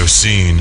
RadioSEEN.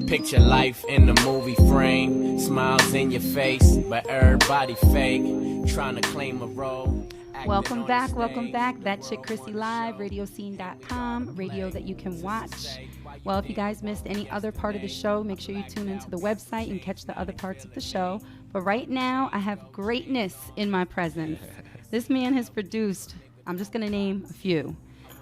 Picture life in the movie frame, smiles in your face, but everybody fake, trying to claim a role. Welcome back. That Chick Crissy Live, RadioSEEN.com, radio that you can watch. Well, if you guys missed any other part of the show, make sure you tune into the website and catch the other parts of the show. But right now, I have greatness in my presence. This man has produced, I'm just going to name a few: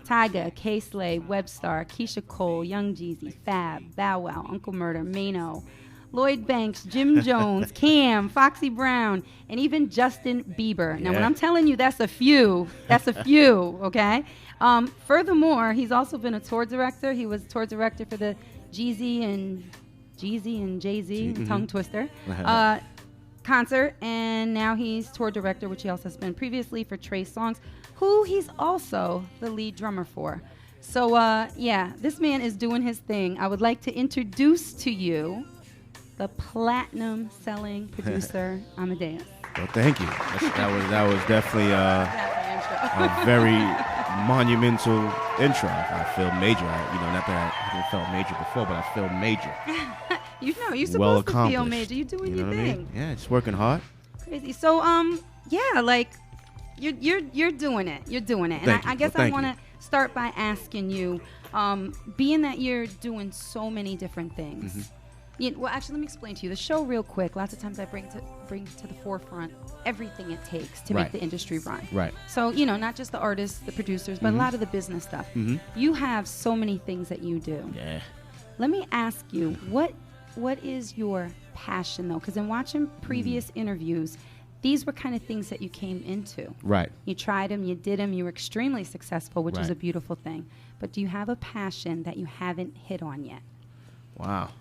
Tyga, K-Slay, Webstar, Keisha Cole, Young Jeezy, Fab, Bow Wow, Uncle Murder, Mano, Lloyd Banks, Jim Jones, Cam, Foxy Brown, and even Justin Bieber. Now, when I'm telling you that's a few, okay? Furthermore, he's also been a tour director. He was tour director for the Jeezy and Jay-Z, tongue twister, concert, and now he's tour director, which he also has been previously for Trey Songz, who he's also the lead drummer for. So, this man is doing his thing. I would like to introduce to you the platinum-selling producer, Amadeus. Well, thank you. That was definitely a very monumental intro. I feel major. Not that I haven't felt major before, but I feel major. You're supposed to feel major. You're doing your thing. I mean? Yeah, it's working hard. Crazy. So, You're doing it. You're doing it. And I guess I want to start by asking you, being that you're doing so many different things. Mm-hmm. Actually, let me explain to you the show real quick. Lots of times I bring to the forefront everything it takes to make the industry run. Right. So, not just the artists, the producers, but a lot of the business stuff. Mm-hmm. You have so many things that you do. Yeah. Let me ask you, what is your passion, though? Because in watching previous interviews, these were kind of things that you came into. Right. You tried them, you did them, you were extremely successful, which is a beautiful thing. But do you have a passion that you haven't hit on yet? Wow.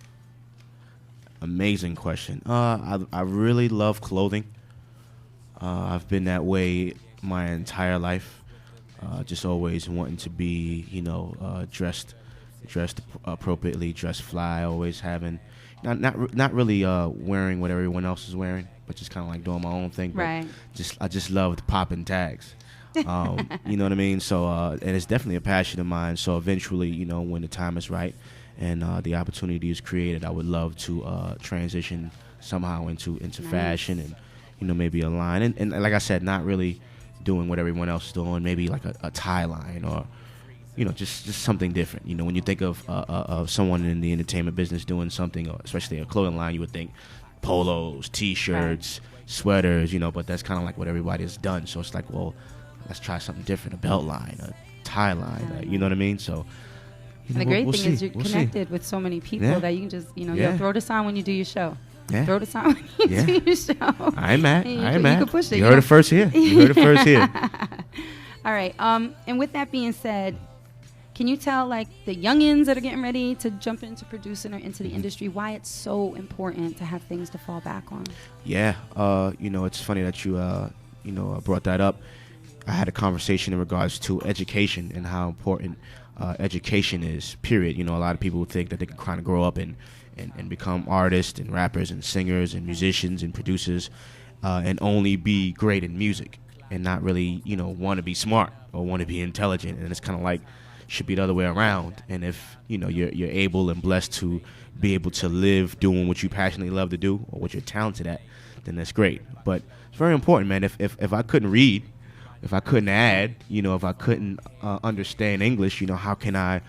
Amazing question. I really love clothing. I've been that way my entire life. Just always wanting to be, dressed appropriately, dressed fly, always having, not really wearing what everyone else is wearing, but just kind of like doing my own thing. Right. I just loved popping tags. You know what I mean? So, and it's definitely a passion of mine. So eventually, when the time is right and the opportunity is created, I would love to transition somehow into fashion and, maybe a line. And like I said, not really doing what everyone else is doing, maybe like a tie line or, just something different. When you think of someone in the entertainment business doing something, or especially a clothing line, you would think polos, T-shirts, sweaters, but that's kind of like what everybody has done. So it's like, well, let's try something different, a belt line, a tie line, you know what I mean? So, and the great thing is you're connected with so many people that you can just, you'll throw this on when you do your show. Yeah. Throw this on when you do your show. I ain't mad. You can push it. You heard it first here. All right. And with that being said, can you tell the youngins that are getting ready to jump into producing or into the industry why it's so important to have things to fall back on? Yeah. It's funny that you brought that up. I had a conversation in regards to education and how important education is, period. A lot of people think that they can kind of grow up and become artists and rappers and singers and musicians and producers and only be great in music and not really, want to be smart or want to be intelligent. And it's kind of like, should be the other way around. And if, you're able and blessed to be able to live doing what you passionately love to do or what you're talented at, then that's great. But it's very important, man. If I couldn't read, if I couldn't add, if I couldn't understand English, how can I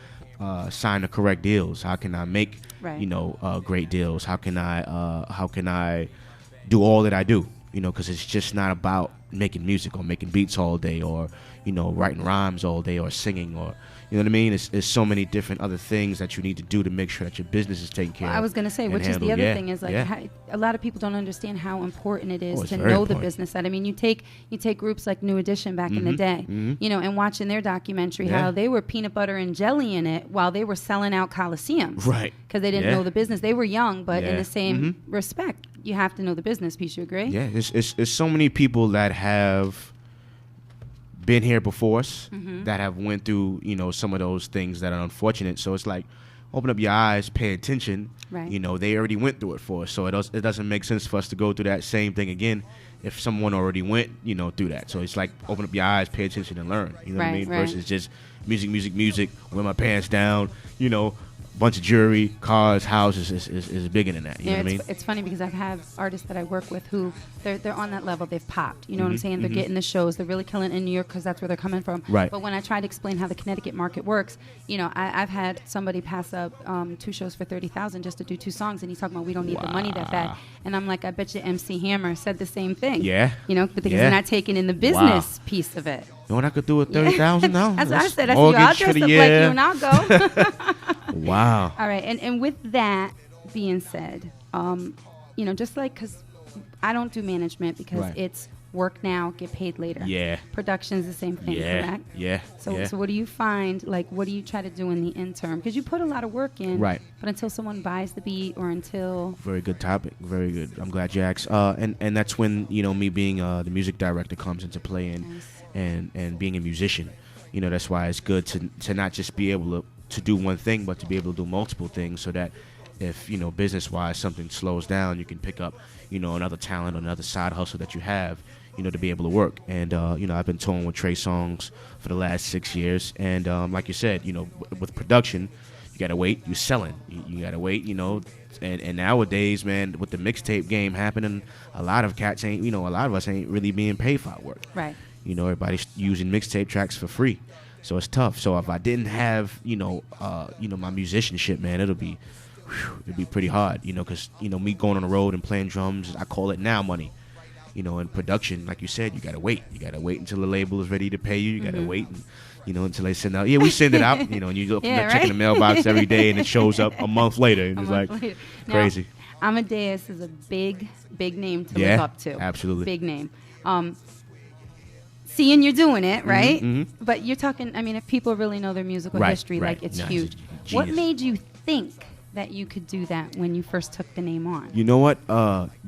sign the correct deals? How can I make, great deals? How can I do all that I do? Because it's just not about making music or making beats all day or, writing rhymes all day or singing or, you know what I mean? It's so many different other things that you need to do to make sure that your business is taken care of. I was going to say, which is the other thing is how, a lot of people don't understand how important it is to know the business side. I mean, you take groups like New Edition back in the day, and watching their documentary, how they were peanut butter and jelly in it while they were selling out coliseums. Right. Because they didn't know the business. They were young, but in the same respect. you have to know the business piece. You agree? Yeah, it's so many people that have been here before us that have went through, some of those things that are unfortunate. So it's like, open up your eyes, pay attention. Right. They already went through it for us. So it doesn't make sense for us to go through that same thing again if someone already went, through that. So it's like, open up your eyes, pay attention, and learn. You know what I mean? Right. Versus just music, wear my pants down, bunch of jewelry, cars, houses is bigger than that. You know what I mean? It's funny because I have artists that I work with who they're on that level. They've popped. You know what I'm saying? They're getting the shows. They're really killing it in New York because that's where they're coming from. Right. But when I try to explain how the Connecticut market works, I've had somebody pass up 2 shows for $30,000 just to do 2 songs, and he's talking about we don't need the money that bad. And I'm like, I bet you MC Hammer said the same thing. Yeah. Because they're not taking in the business piece of it. You know what I could do with $30,000 now? That's what I said. I'll mortgage dress for up the like you year. and I'll go. Wow. All right, and with that being said, just like, because I don't do management because it's work now, get paid later. Yeah. Production's the same thing, correct? Yeah. So what do you find, like, what do you try to do in the interim? Because you put a lot of work in. Right. But until someone buys the beat or until... Very good topic. Very good. I'm glad you asked. And that's when, me being the music director comes into play and being a musician. That's why it's good to not just be able to do one thing, but to be able to do multiple things so that if, business-wise something slows down, you can pick up, another talent or another side hustle that you have, to be able to work. And, I've been touring with Trey Songz for the last 6 years. And like you said, with production, you got to wait. You're selling. You got to wait, And nowadays, man, with the mixtape game happening, a lot of cats ain't, a lot of us ain't really being paid for our work. Right. Everybody's using mixtape tracks for free. So it's tough. So if I didn't have, my musicianship, man, it'd be pretty hard, because, me going on the road and playing drums, I call it now money. In production, like you said, you got to wait. You got to wait until the label is ready to pay you. You got to wait, until they send out. Yeah, we send it out, and you look checking the mailbox every day, and it shows up a month later. And it's like crazy. Now, Amadeus is a big name to live up to. Absolutely. Big name. Seeing you're doing it, right? Mm-hmm. But you're talking, if people really know their musical history, like it's huge. It's what made you think that you could do that when you first took the name on? You know what?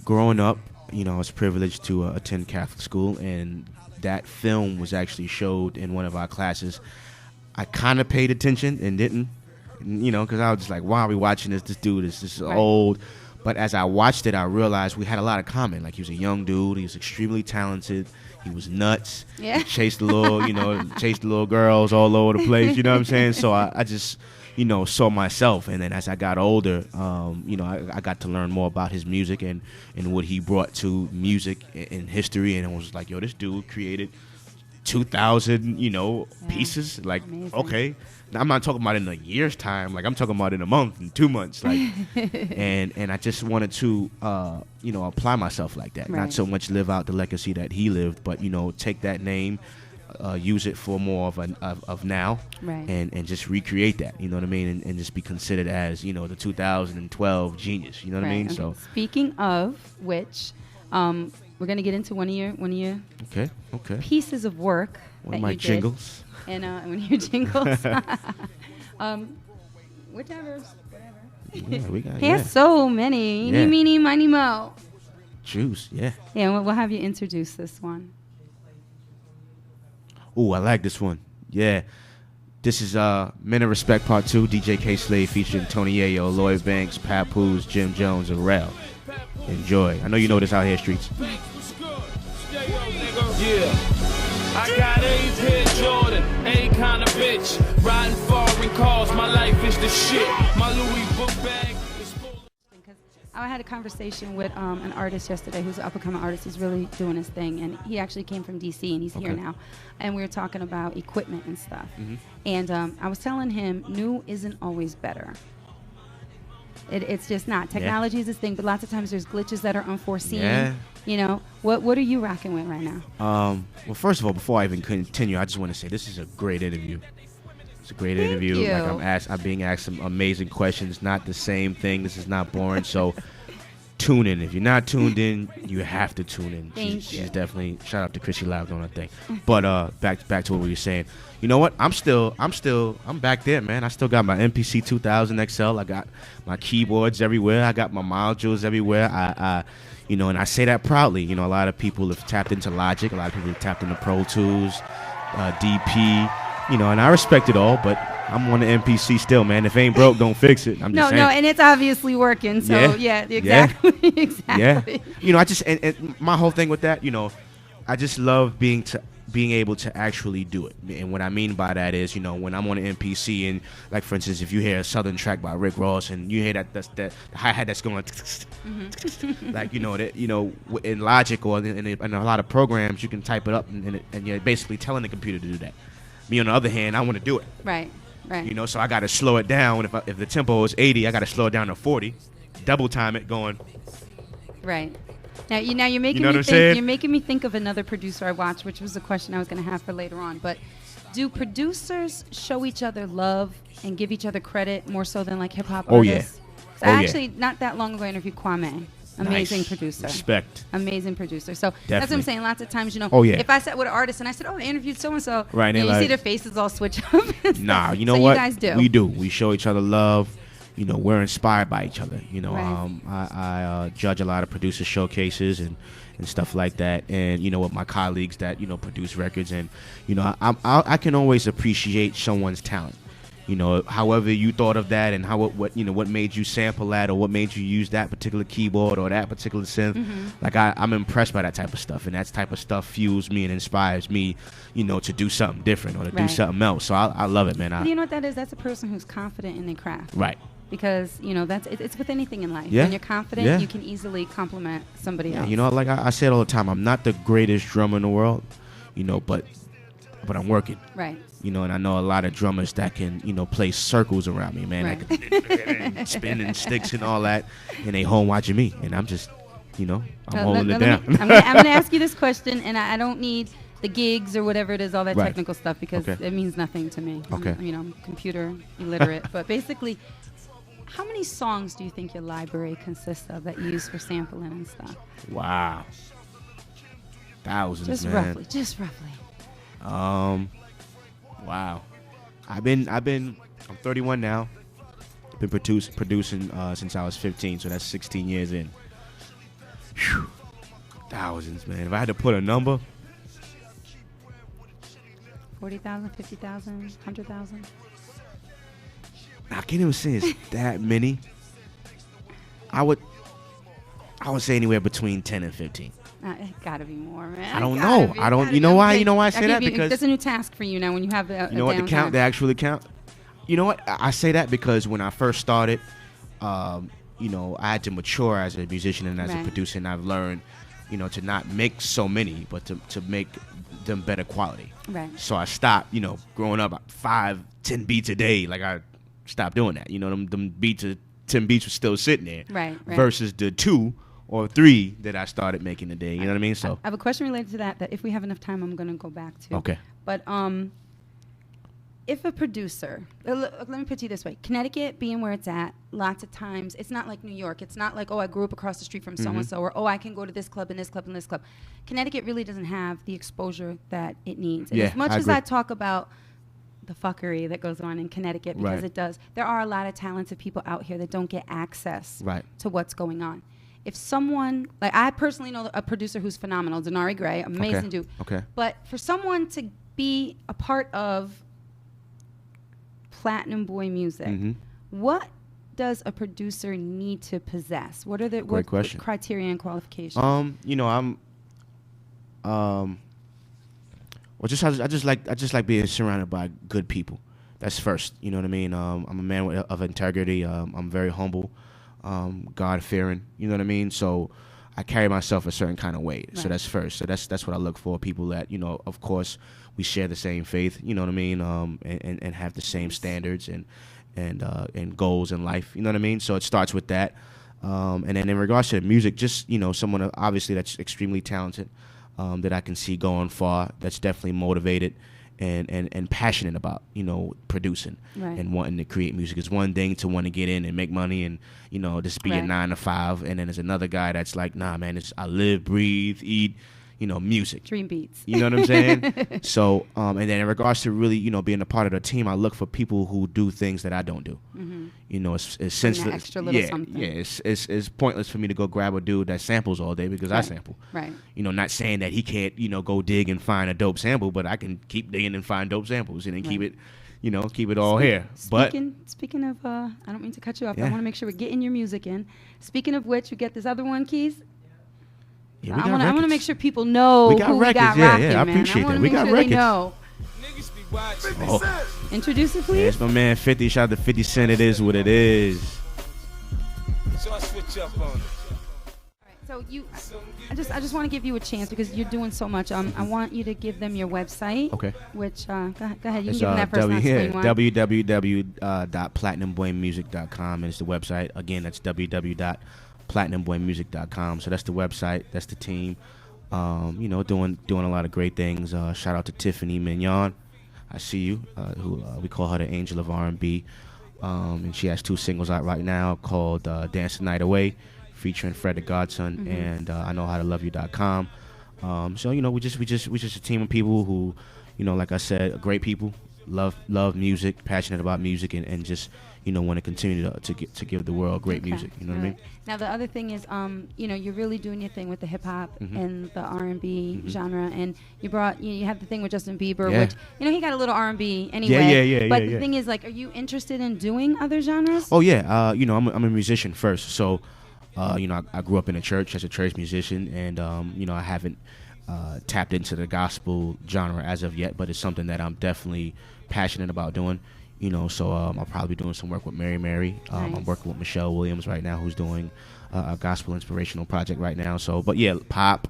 Growing up, I was privileged to attend Catholic school, and that film was actually showed in one of our classes. I kind of paid attention and didn't, because I was just like, why are we watching this? This dude is old. But as I watched it, I realized we had a lot of common. Like, he was a young dude. He was extremely talented. He was nuts. Yeah. He chased the little girls all over the place. You know what I'm saying? So I just, saw myself. And then as I got older, I got to learn more about his music and what he brought to music in history. And I was like, yo, this dude created 2,000, pieces. Like, amazing. Okay. Now, I'm not talking about in a year's time. Like, I'm talking about in a month and 2 months. Like, and I just wanted to, apply myself like that. Right. Not so much live out the legacy that he lived, but, take that name, use it for more of now, right. and just recreate that. You know what I mean? And just be considered as, the 2012 genius. You know what I mean? Okay. So, speaking of which, we're gonna get into one of your okay pieces of work. One of my jingles. And one of your jingles. Whatever. Yeah, we got. He has so many. Eeny, meeny, miny, mo. Juice, yeah. Yeah, we'll have you introduce this one. Ooh, I like this one. Yeah. This is Men of Respect Part 2, DJ K-Slade featuring Tony Yayo, Lloyd Banks, Papoose, Jim Jones, and Rel. Enjoy. I know you know this out here, streets. Yeah. I got A's head Jordan, A kind of bitch. Riding foreign cars, my life is the shit. My Louis book bag is full. I had a conversation with an artist yesterday who's an up-and-coming artist. He's really doing his thing, and he actually came from D.C., and he's here now. And we were talking about equipment and stuff. Mm-hmm. And I was telling him, new isn't always better. It's just not. Technology is this thing, but lots of times there's glitches that are unforeseen. Yeah. What are you rocking with right now? Well, first of all, before I even continue, I just want to say this is a great interview. It's a great interview. You. Like I'm being asked some amazing questions. Not the same thing. This is not boring. So tune in. If you're not tuned in, you have to tune in. Thank She's you. definitely, shout out to Crissy Live doing her thing. But back to what we were saying. You know what? I'm back there, man. I still got my MPC 2000 XL. I got my keyboards everywhere. I got my modules everywhere. I and I say that proudly. You know, a lot of people have tapped into Logic. A lot of people have tapped into Pro Tools, DP. You know, and I respect it all, but I'm on the MPC still, man. If it ain't broke, don't fix it. I'm just saying. No, and it's obviously working. So yeah, exactly, exactly. Yeah. You know, I just and my whole thing with that, you know, I just love being able to actually do it. And what I mean by that is, you know, when I'm on an MPC and, like, for instance, if you hear a Southern track by Rick Ross and you hear that the hi-hat that's going like, you know, that, you know, in Logic or in a lot of programs, you can type it up and you're basically telling the computer to do that. Me, on the other hand, I want to do it. Right. You know, so I got to slow it down. If the tempo is 80, I got to slow it down to 40, double time it going. Right. Now you're making You know me what I'm think. saying? You're making me think of another producer I watched, which was a question I was going to have for later on. But do producers show each other love and give each other credit more so than like hip hop Oh, artists? yeah. So I actually not that long ago interviewed Kwame. Amazing Nice. producer. Respect. Amazing producer. So that's what Definitely. I'm saying. Lots of times, you know, Oh, yeah. if I sat with an artist and I said, "Oh, I interviewed so and so," Right, and they're you see like- their faces all switch up. and Nah, stuff. you know so what? You guys do. We do. We show each other love. You know, we're inspired by each other. You know, Right. I judge a lot of producer showcases and stuff like that. And, you know, with my colleagues that, you know, produce records. And, you know, I can always appreciate someone's talent. You know, however you thought of that and what made you sample that or what made you use that particular keyboard or that particular synth. Mm-hmm. Like, I'm impressed by that type of stuff. And that type of stuff fuels me and inspires me, you know, to do something different or to do Right. something else. So I love it, man. But you know what that is? That's a person who's confident in their craft. Right. Because, you know, it's with anything in life. Yeah. When you're confident, Yeah. you can easily compliment somebody Yeah, else. you know, like I say it all the time, I'm not the greatest drummer in the world, you know, but I'm working. Right. You know, and I know a lot of drummers that can, you know, play circles around me, man. Right. That can spin and sticks and all that, and they home watching me, and I'm just, you know, I'm holding it down. I'm gonna ask you this question, and I don't need the gigs or whatever it is, all that Right. technical stuff, because Okay. it means nothing to me. Okay. I'm computer illiterate. But basically, how many songs do you think your library consists of that you use for sampling and stuff? Wow. Thousands, Just man. roughly. Wow. I'm 31 now. Been producing since I was 15, so that's 16 years in. Whew. Thousands, man. If I had to put a number, 40,000, 50,000, 100,000. I can't even say it's that many. I would say anywhere between 10 and 15. It gotta be more, man. I don't Gotta know. be, I don't. gotta You be. know why? Okay, You know why I say I'll that? give you- Because that's a new task for you now when you have a you know what? The count. They actually count. You know what? I say that because when I first started, you know, I had to mature as a musician and as a Right. producer, and I've learned, you know, to not make so many, but to make them better quality. Right. So I stopped. You know, growing up, 5-10 beats a day. Like I stopped doing that. You know, them beats, 10 beats were still sitting there. Right. Versus the 2 or 3 that I started making a day. You know what I mean? So I have a question related to that if we have enough time, I'm going to go back to. okay. But if a producer, let me put it this way. Connecticut being where it's at, lots of times, it's not like New York. It's not like, oh, I grew up across the street from so-and-so, or, oh, I can go to this club and this club and this club. Connecticut really doesn't have the exposure that it needs. And Yeah, as much I as agree. I talk about the fuckery that goes on in Connecticut, because Right. it does, there are a lot of talented people out here that don't get access Right. to what's going on. If someone, like I personally know a producer who's phenomenal, Denari Gray, amazing dude. Okay. But for someone to be a part of Platinum Boy music, Mhm. what does a producer need to possess? What are the Great question. criteria and qualifications? You know, well, I just like being surrounded by good people. That's first. You know what I mean? I'm a man of integrity. I'm very humble, God fearing. You know what I mean? So I carry myself a certain kind of way. So Right. that's first. So that's what I look for. People that, you know, of course, we share the same faith. You know what I mean? And have the same standards and goals in life. You know what I mean? So it starts with that. And then in regards to the music, just, you know, someone obviously that's extremely talented, that I can see going far, that's definitely motivated, and passionate about, producing and wanting to create music. It's one thing to want to get in and make money and, just be a 9 to 5. And then there's another guy that's like, nah, man, I live, breathe, eat, music. Dream beats. You know what I'm saying? So, and then in regards to really, being a part of the team, I look for people who do things that I don't do. It's senseless. Extra little something. Yeah, it's pointless for me to go grab a dude that samples all day because I sample. Right. Not saying that he can't, go dig and find a dope sample, but I can keep digging and find dope samples and then keep it, keep it all here. Speaking of, I don't mean to cut you off. I want to make sure we're getting your music in. Speaking of which, you get this other one, Keys. Yeah, I want to make sure people know we got who records. we got Yeah, rocking, I man. appreciate I that. make We got sure records. They know. Niggas be watching. Introduce it, Yeah, please. it's my man 50. Shout out to 50 Cent. It is what it is. So I switch up on it. So I just want to give you a chance because you're doing so much. I want you to give them your website. Okay. Which go ahead. You It's can give them that first. www.platinumboymusic.com is the website. Again, that's www.platinumboymusic.com. So that's the website. That's the team. Doing a lot of great things. Shout out to Tiffany Mignon. I see you. Who we call her the Angel of R&B. And she has 2 singles out right now called Dance the Night Away, featuring Fred the Godson, and I Know How to Love You.com. So we just a team of people who, like I said, great people, love music, passionate about music, and just want to continue to give the world great music. You know what I mean? Now the other thing is, you're really doing your thing with the hip hop and the R&B genre, and you brought you have the thing with Justin Bieber, which he got a little R&B anyway. But the thing is, like, are you interested in doing other genres? Oh yeah, I'm a musician first, so. I grew up in a church as a church musician, and I haven't tapped into the gospel genre as of yet, but it's something that I'm definitely passionate about doing. So I'll probably be doing some work with Mary. Nice. I'm working with Michelle Williams right now, who's doing a gospel inspirational project right now. So, but yeah, pop.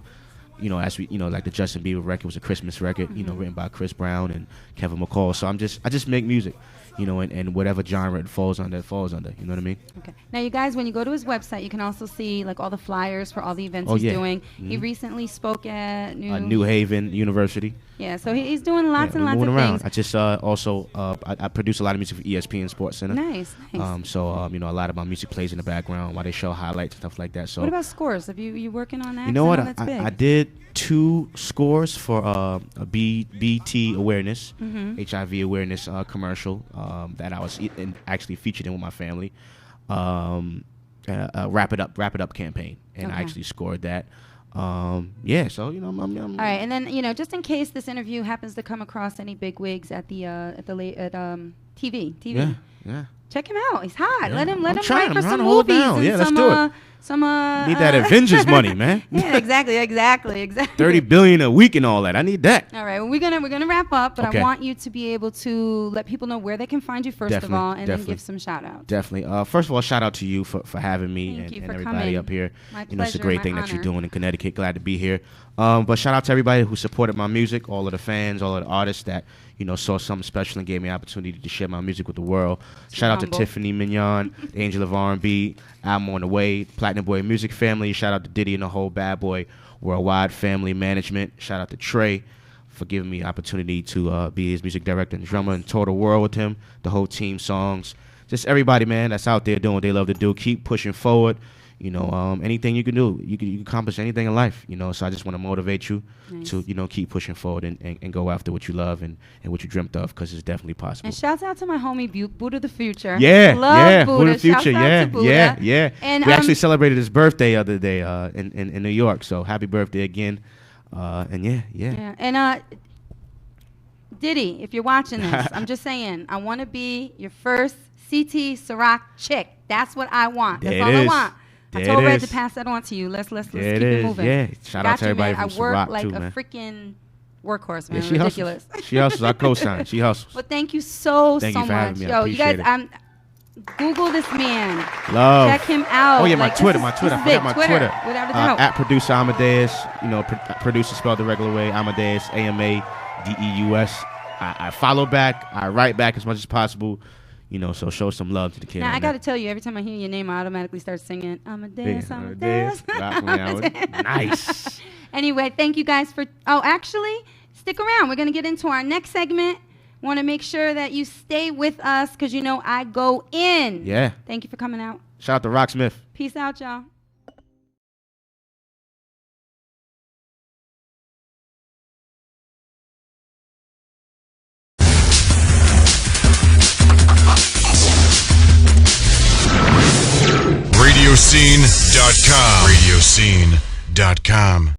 As we, like the Justin Bieber record was a Christmas record, written by Chris Brown and Kevin McCall. So I just make music. And whatever genre it falls under, you know what I mean? Okay. Now, you guys, when you go to his website, you can also see, like, all the flyers for all the events he's doing. He recently spoke at New Haven University. Yeah, so he's doing lots and lots of things. I just also, I produce a lot of music for ESPN Sports Center. Nice. So, a lot of my music plays in the background while they show highlights and stuff like that. So, what about scores? Have you working on that? You know what? I did 2 scores for a BT awareness, HIV awareness commercial that I was actually featured in with my family. Wrap It Up campaign, and I actually scored that. So I'm all right, and then just in case this interview happens to come across any big wigs at TV. Yeah. Check him out. He's hot. Yeah. Let him write I'm for trying some to hold it movies down. and Yeah, let's some do it. Need that Avengers money, man. Yeah, exactly. $30 billion a week and all that. I need that. All right. Well, we're gonna wrap up, but Okay. I want you to be able to let people know where they can find you first of all, and then give some shout outs. Definitely. First of all, shout out to you for having me Thank you and for everybody coming. up here. My It's a pleasure, great my thing that you're honor. doing in Connecticut. Glad to be here. But shout out to everybody who supported my music, all of the fans, all of the artists that saw something special and gave me an opportunity to share my music with the world. Shout out to humble. Tiffany Mignon, the Angel of R&B, album on the way, Platinum Boy Music Family. Shout out to Diddy and the whole Bad Boy Worldwide Family Management. Shout out to Trey for giving me the opportunity to be his music director and drummer and tour the world with him, the whole team songs. Just everybody, man, that's out there doing what they love to do. Keep pushing forward. Anything you can do, you can accomplish anything in life. So I just want to motivate you to, keep pushing forward and go after what you love and what you dreamt of, because it's definitely possible. And shouts out to my homie Buddha the Future. Love Buddha the Future. Shouts out to Buddha. Yeah. And we actually celebrated his birthday the other day in New York. So happy birthday again. And And Diddy, if you're watching this, I'm just saying, I want to be your first CT Ciroc chick. That's what I want. That's all I want. I told Red to pass that on to you. Let's keep it moving. Yeah, shout out to everybody from I work Ciroc like too, a man. freaking workhorse, man. Yeah, she Ridiculous. She hustles. I co-sign. She hustles. Well, thank you so Thank you for much. having me. I Yo, you guys, appreciate Google this man. Love. Check him out. Oh yeah, my Like, Twitter. this I is forgot big. my Twitter. Without a doubt. At Producer Amadeus. Producer spelled the regular way. Amadeus, Amadeus. I follow back. I write back as much as possible. So show some love to the kid. Now, I got to tell you, every time I hear your name, I automatically start singing Amadeus. Nice. Anyway, thank you guys for... Oh, actually, stick around. We're going to get into our next segment. Want to make sure that you stay with us because you know I go in. Yeah. Thank you for coming out. Shout out to Rocksmith. Peace out, y'all. RadioSEEN.com. RadioSEEN.com.